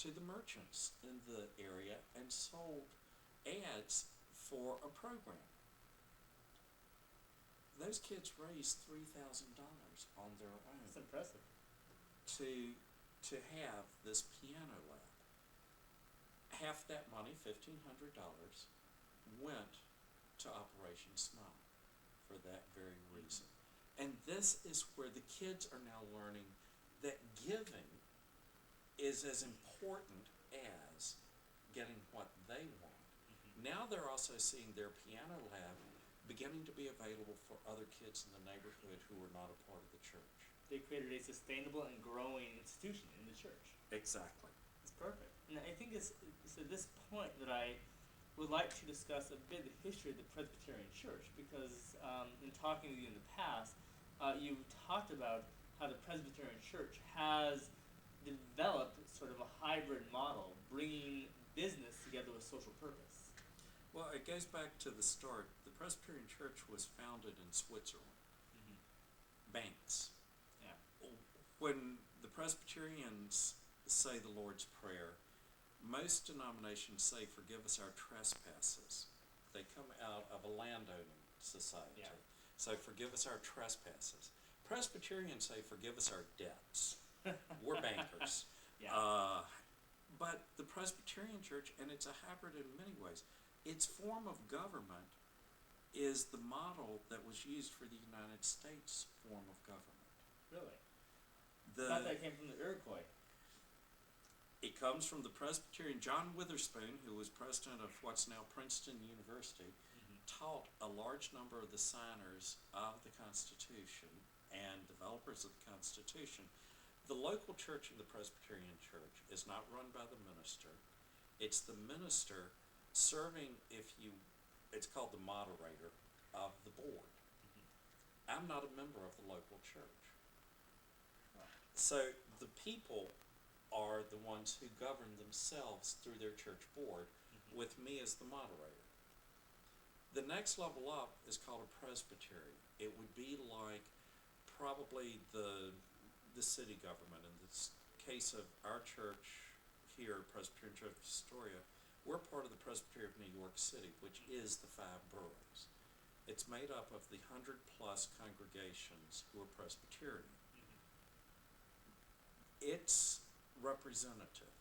to the merchants in the area and sold ads for a program. Those kids raised $3,000 on their own. That's impressive. To have this piano lab. Half that money, $1,500, went to Operation Smile for that very reason. And this is where the kids are now learning that giving is as important as getting what they want. Now they're also seeing their piano lab beginning to be available for other kids in the neighborhood who are not a part of the church. They created a sustainable and growing institution in the church. Exactly. It's perfect. And I think it's at this point that I would like to discuss a bit of the history of the Presbyterian Church, because in talking with you in the past, you've talked about how the Presbyterian Church has developed sort of a hybrid model, bringing business together with social purpose. Well, it goes back to the start. The Presbyterian Church was founded in Switzerland. Banks. Yeah. When the Presbyterians say the Lord's Prayer, most denominations say, "Forgive us our trespasses." They come out of a landowning society. Yeah. So forgive us our trespasses. Presbyterians say, "Forgive us our debts." We're bankers. Yeah. But the Presbyterian Church, and it's a hybrid in many ways, its form of government is the model that was used for the United States form of government. Really? I thought that came from the Iroquois. It comes from the Presbyterian. John Witherspoon, who was president of what's now Princeton University, taught a large number of the signers of the Constitution and developers of the Constitution. The local church of the Presbyterian Church is not run by the minister. It's the minister serving, it's called the moderator of the board. I'm not a member of the local church. So the people are the ones who govern themselves through their church board, with me as the moderator. The next level up is called a presbytery. It would be like probably the city government. In this case of our church here, Presbyterian Church of Astoria, we're part of the Presbytery of New York City, which is the 5 boroughs. It's made up of the 100+ congregations who are Presbyterian. It's representative.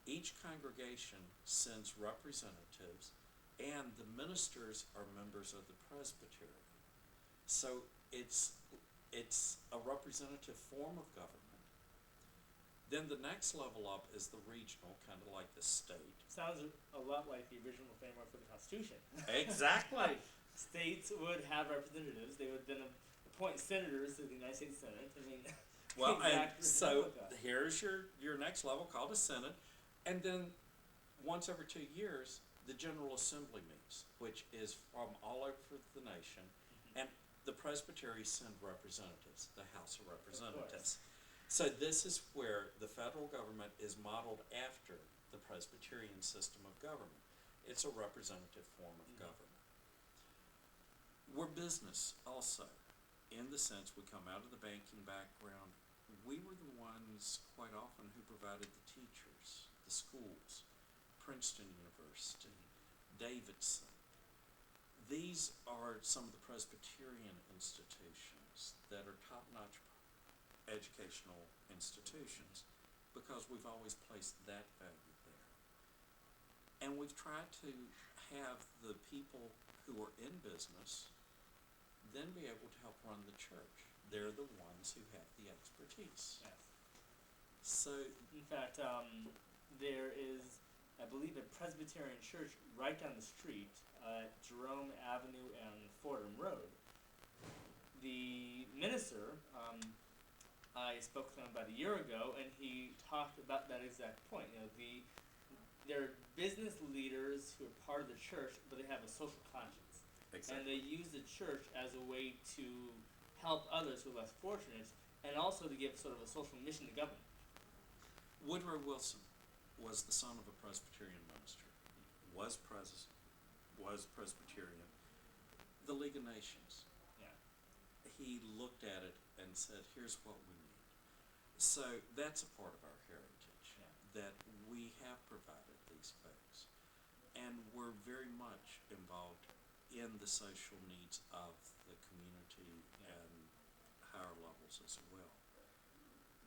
Each congregation sends representatives, and the ministers are members of the presbytery. So it's a representative form of government. Then the next level up is the regional, kind of like the state. Sounds a lot like the original framework for the Constitution. Exactly. States would have representatives. They would then appoint senators to the United States Senate. I mean, well, and exactly so here's your next level called a Senate, and then once every 2 years, the General Assembly meets, which is from all over the nation, and the presbyteries send representatives, the House of Representatives. So this is where the federal government is modeled after the Presbyterian system of government. It's a representative form of government. We're business also, in the sense we come out of the banking background. We were the ones quite often who provided the teachers, the schools, Princeton University, Davidson. These are some of the Presbyterian institutions that are top-notch educational institutions, because we've always placed that value there. And we've tried to have the people who are in business then be able to help run the church. They're the ones who have the expertise. Yes. So, in fact, there is, I believe, a Presbyterian church right down the street at Jerome Avenue and Fordham Road. The minister, I spoke to him about a year ago, and he talked about that exact point. You know, they're business leaders who are part of the church, but they have a social conscience. exactly. And they use the church as a way to help others who are less fortunate, and also to give sort of a social mission to government. Woodrow Wilson was the son of a Presbyterian minister, was Presbyterian. The League of Nations. Yeah. He looked at it and said, here's what we need. So that's a part of our heritage. Yeah. that we have provided these folks, and we're very much involved in the social needs of the community and higher levels as well.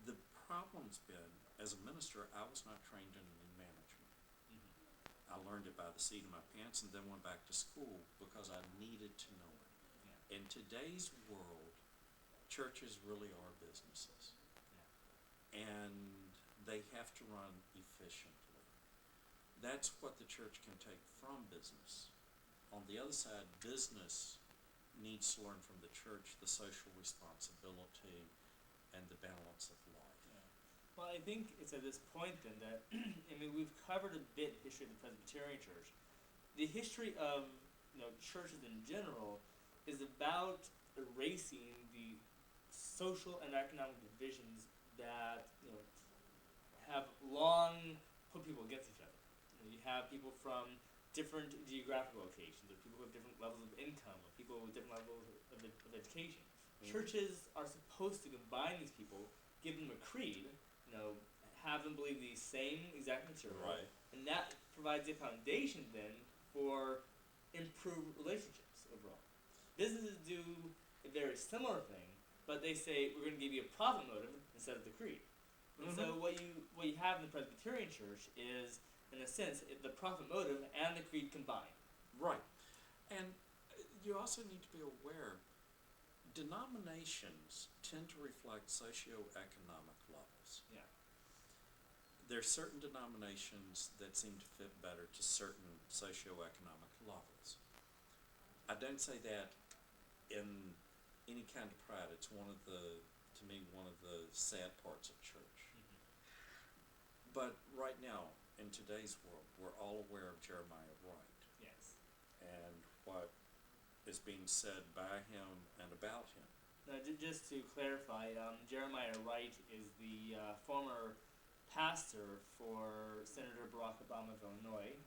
The problem's been, as a minister, I was not trained in new management. I learned it by the seat of my pants and then went back to school because I needed to know it. In today's world, churches really are businesses. And they have to run efficiently. That's what the church can take from business. On the other side, business needs to learn from the church the social responsibility and the balance of life. Well, I think it's at this point then that, I mean, we've covered a bit history of the Presbyterian Church. The history of, churches in general is about erasing the social and economic divisions that, have long put people against each other. You have people from different geographical locations, or people with different levels of income, or people with different levels of education. Churches are supposed to combine these people, give them a creed, have them believe the same exact material, Right. and that provides a foundation then for improved relationships overall. Businesses do a very similar thing, but they say we're going to give you a profit motive instead of the creed. And so what you have in the Presbyterian Church is, in a sense, the profit motive and the creed combined. Right. And you also need to be aware, denominations tend to reflect socioeconomic levels. Yeah. There are certain denominations that seem to fit better to certain socioeconomic levels. I don't say that in any kind of pride. It's one of the sad parts of church. But right now, in today's world, we're all aware of Jeremiah Wright. Yes. And what is being said by him and about him. Now, just to clarify, Jeremiah Wright is the former pastor for Senator Barack Obama of Illinois.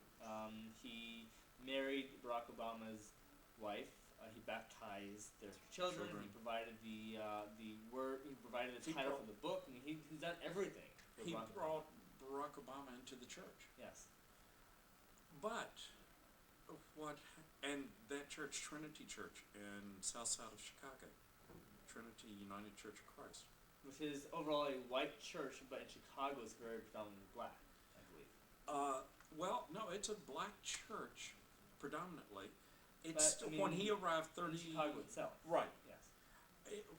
He married Barack Obama's wife. He baptized their children. He provided the word. He provided the title for the book. I mean, he's done everything. He brought Barack Obama into the church. Yes. But and that church, Trinity Church in south side of Chicago, Trinity United Church of Christ, which is overall a white church, but in Chicago it's very predominantly black, I believe. Well, no, it's a black church predominantly. It's But, I mean, when he arrived In Chicago itself. Right. Yes.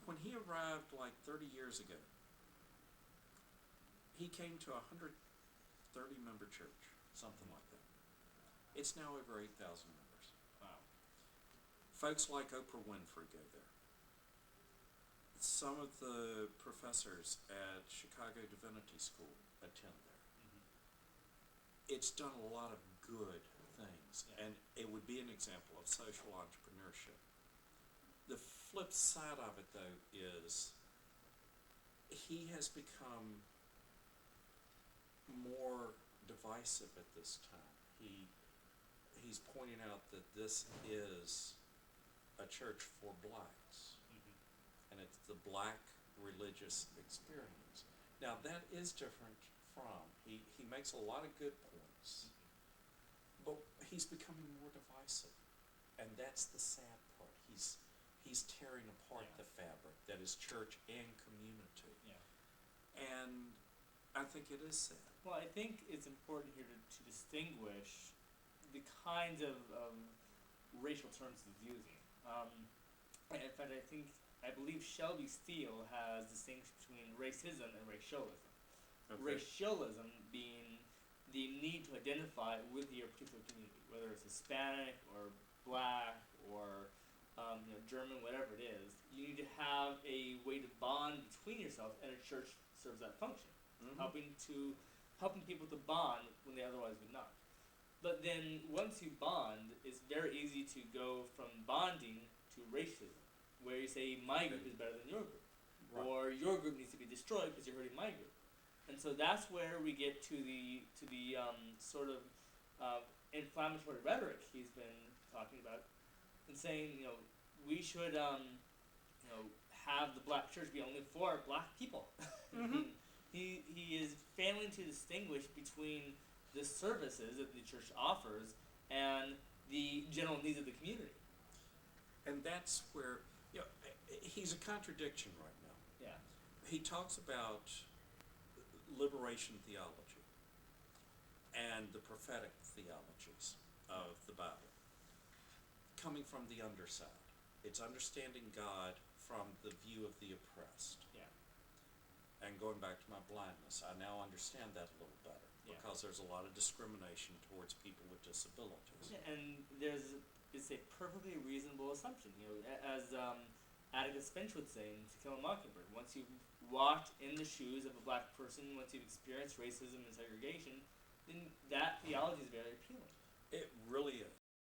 When he arrived like 30 years ago, he came to a 130-member church, something like that. It's now over 8,000 members. Wow. Folks like Oprah Winfrey go there. Some of the professors at Chicago Divinity School attend there. It's done a lot of good things, and it would be an example of social entrepreneurship. The flip side of it, though, is he has become more divisive at this time. He's pointing out that this is a church for blacks, and it's the black religious experience. Now, that is different from, he makes a lot of good points, but he's becoming more divisive, and that's the sad part. He's tearing apart the fabric that is church and community. And I think it is sad. Well, I think it's important here to distinguish the kinds of racial terms he's using. In fact, I believe Shelby Steele has distinction between racism and racialism. Okay. Racialism being the need to identify with your particular community, whether it's Hispanic or black or German, whatever it is. You need to have a way to bond between yourself, and a church serves that function, helping people to bond when they otherwise would not. But then once you bond, it's very easy to go from bonding to racism, where you say my group is better than your group, or your group needs to be destroyed because you're hurting my group. And so that's where we get to the sort of inflammatory rhetoric he's been talking about, and saying we should have the black church be only for black people. he is failing to distinguish between the services that the church offers and the general needs of the community. And that's where, he's a contradiction right now. Yeah. He talks about liberation theology and the prophetic theologies of the Bible coming from the underside. It's understanding God from the view of the oppressed. Yeah. And going back to my blindness, I now understand that a little better, Yeah. because there's a lot of discrimination towards people with disabilities. And it's a perfectly reasonable assumption. As Atticus Finch would say in To Kill a Mockingbird, once you've walked in the shoes of a black person, once you've experienced racism and segregation, then that theology is very appealing. It really